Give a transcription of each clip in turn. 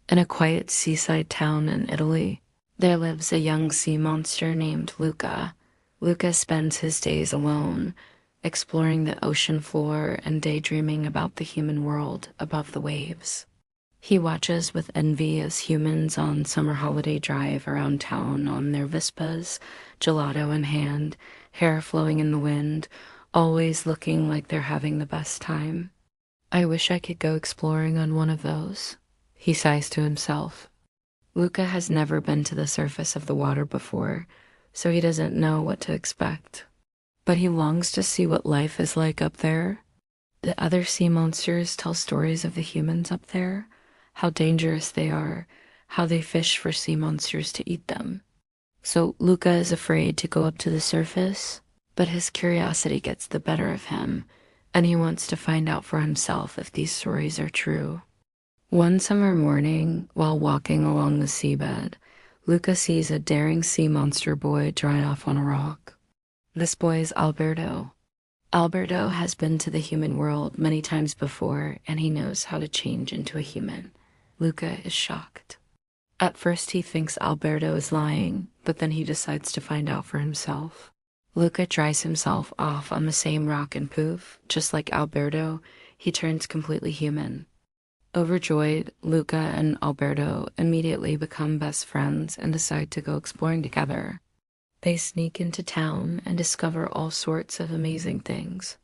In a quiet seaside town in Italy, there lives a young sea monster named Luca. Luca spends his days alone, exploring the ocean floor and daydreaming about the human world above the waves. He watches with envy as humans on summer holiday drive around town on their Vespas, gelato in hand, hair flowing in the wind, always looking like they're having the best time. I wish I could go exploring on one of those, he sighs to himself. Luca has never been to the surface of the water before, so he doesn't know what to expect. But he longs to see what life is like up there. The other sea monsters tell stories of the humans up there, how dangerous they are, how they fish for sea monsters to eat them. So Luca is afraid to go up to the surface, but his curiosity gets the better of him, and he wants to find out for himself if these stories are true. One summer morning, while walking along the seabed, Luca sees a daring sea monster boy dry off on a rock. This boy is Alberto. Alberto has been to the human world many times before, and he knows how to change into a human. Luca is shocked. At first he thinks Alberto is lying, but then he decides to find out for himself. Luca dries himself off on the same rock and poof, just like Alberto, he turns completely human. Overjoyed, Luca and Alberto immediately become best friends and decide to go exploring together. They sneak into town and discover all sorts of amazing things.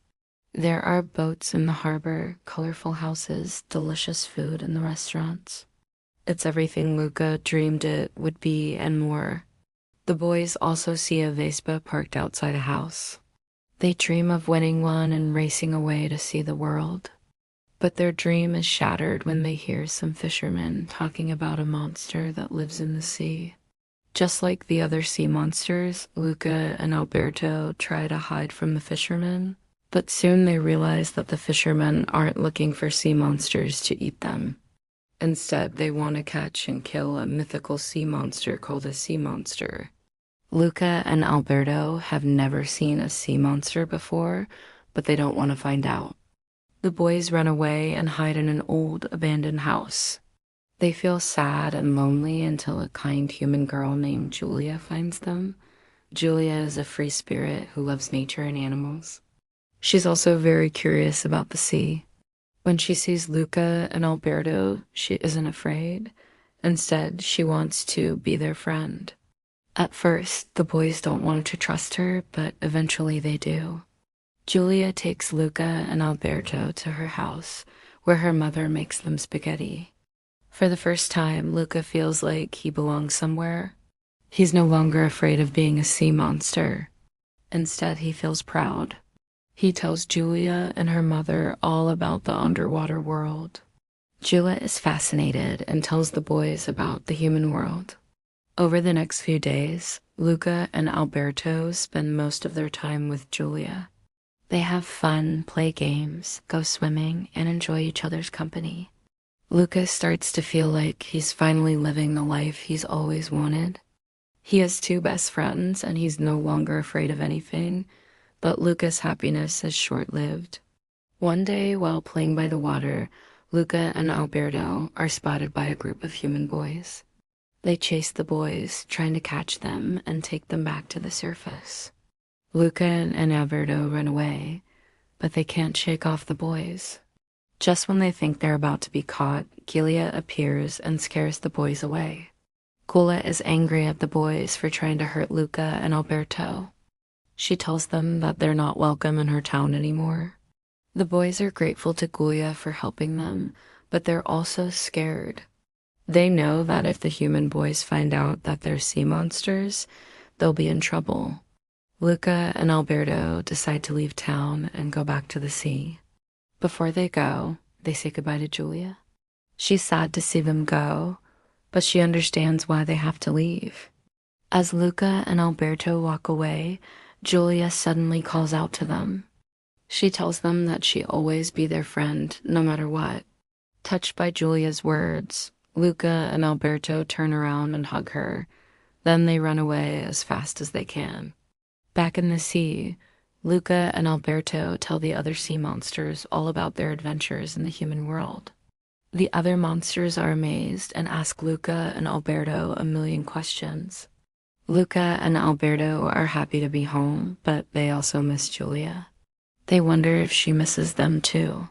There are boats in the harbor, colorful houses, delicious food in the restaurants. It's everything Luca dreamed it would be and more. The boys also see a Vespa parked outside a house. They dream of winning one and racing away to see the world. But their dream is shattered when they hear some fishermen talking about a monster that lives in the sea. Just like the other sea monsters, Luca and Alberto try to hide from the fishermen, but soon they realize that the fishermen aren't looking for sea monsters to eat them. Instead, they want to catch and kill a mythical sea monster called a sea monster. Luca and Alberto have never seen a sea monster before, but they don't want to find out. The boys run away and hide in an old, abandoned house. They feel sad and lonely until a kind human girl named Giulia finds them. Giulia is a free spirit who loves nature and animals. She's also very curious about the sea. When she sees Luca and Alberto, she isn't afraid. Instead, she wants to be their friend. At first, the boys don't want to trust her, but eventually they do. Giulia takes Luca and Alberto to her house, where her mother makes them spaghetti. For the first time, Luca feels like he belongs somewhere. He's no longer afraid of being a sea monster. Instead, he feels proud. He tells Giulia and her mother all about the underwater world. Giulia is fascinated and tells the boys about the human world. Over the next few days, Luca and Alberto spend most of their time with Giulia. They have fun, play games, go swimming, and enjoy each other's company. Luca starts to feel like he's finally living the life he's always wanted. He has two best friends, and he's no longer afraid of anything, but Luca's happiness is short-lived. One day, while playing by the water, Luca and Alberto are spotted by a group of human boys. They chase the boys, trying to catch them and take them back to the surface. Luca and Alberto run away, but they can't shake off the boys. Just when they think they're about to be caught, Giulia appears and scares the boys away. Giulia is angry at the boys for trying to hurt Luca and Alberto. She tells them that they're not welcome in her town anymore. The boys are grateful to Giulia for helping them, but they're also scared. They know that if the human boys find out that they're sea monsters, they'll be in trouble. Luca and Alberto decide to leave town and go back to the sea. Before they go, they say goodbye to Giulia. She's sad to see them go, but she understands why they have to leave. As Luca and Alberto walk away, Giulia suddenly calls out to them. She tells them that she'll always be their friend, no matter what. Touched by Giulia's words, Luca and Alberto turn around and hug her. Then they run away as fast as they can. Back in the sea, Luca and Alberto tell the other sea monsters all about their adventures in the human world. The other monsters are amazed and ask Luca and Alberto a million questions. Luca and Alberto are happy to be home, but they also miss Giulia. They wonder if she misses them too.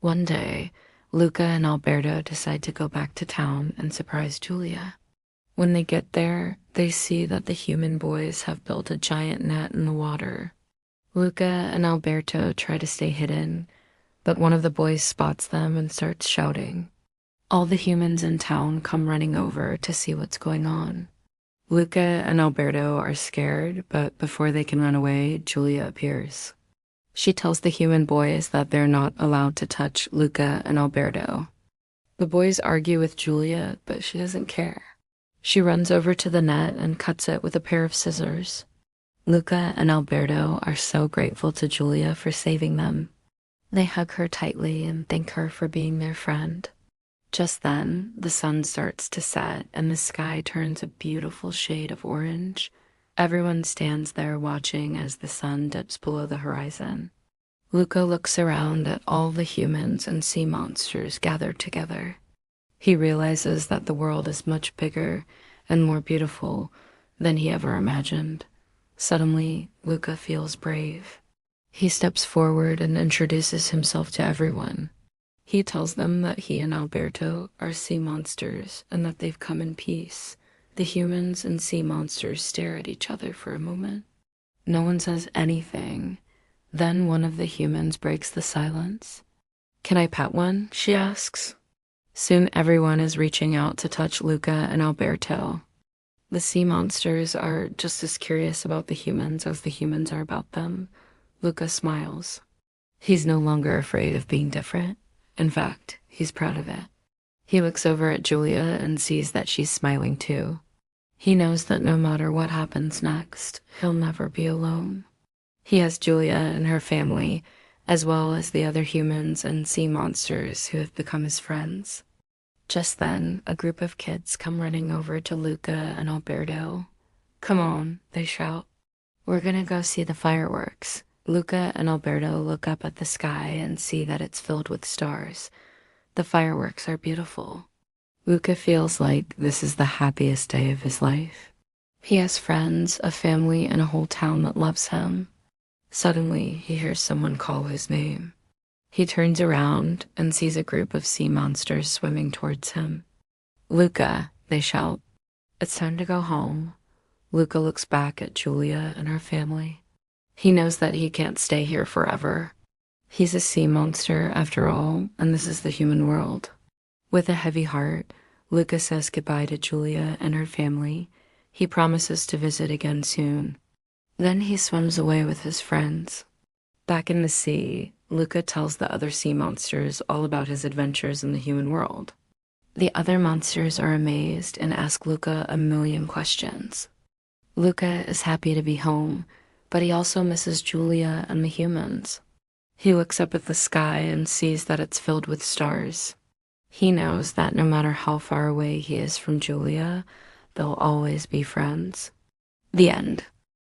One day, Luca and Alberto decide to go back to town and surprise Giulia. When they get there, they see that the human boys have built a giant net in the water. Luca and Alberto try to stay hidden, but one of the boys spots them and starts shouting. All the humans in town come running over to see what's going on. Luca and Alberto are scared, but before they can run away, Giulia appears. She tells the human boys that they're not allowed to touch Luca and Alberto. The boys argue with Giulia, but she doesn't care. She runs over to the net and cuts it with a pair of scissors. Luca and Alberto are so grateful to Giulia for saving them. They hug her tightly and thank her for being their friend. Just then, the sun starts to set and the sky turns a beautiful shade of orange. Everyone stands there watching as the sun dips below the horizon. Luca looks around at all the humans and sea monsters gathered together. He realizes that the world is much bigger and more beautiful than he ever imagined. Suddenly, Luca feels brave. He steps forward and introduces himself to everyone. He tells them that he and Alberto are sea monsters and that they've come in peace. The humans and sea monsters stare at each other for a moment. No one says anything. Then one of the humans breaks the silence. "Can I pet one?" she asks. Soon everyone is reaching out to touch Luca and Alberto. The sea monsters are just as curious about the humans as the humans are about them. Luca smiles. He's no longer afraid of being different. In fact, he's proud of it. He looks over at Giulia and sees that she's smiling too. He knows that no matter what happens next, he'll never be alone. He has Giulia and her family, as well as the other humans and sea monsters who have become his friends. Just then, a group of kids come running over to Luca and Alberto. "Come on," they shout. "We're gonna go see the fireworks." Luca and Alberto look up at the sky and see that it's filled with stars. The fireworks are beautiful. Luca feels like this is the happiest day of his life. He has friends, a family, and a whole town that loves him. Suddenly, he hears someone call his name. He turns around and sees a group of sea monsters swimming towards him. "Luca," they shout. "It's time to go home." Luca looks back at Giulia and her family. He knows that he can't stay here forever. He's a sea monster after all, and this is the human world. With a heavy heart, Luca says goodbye to Giulia and her family. He promises to visit again soon. Then he swims away with his friends. Back in the sea, Luca tells the other sea monsters all about his adventures in the human world. The other monsters are amazed and ask Luca a million questions. Luca is happy to be home, but he also misses Giulia and the humans. He looks up at the sky and sees that it's filled with stars. He knows that no matter how far away he is from Giulia, they'll always be friends. The end.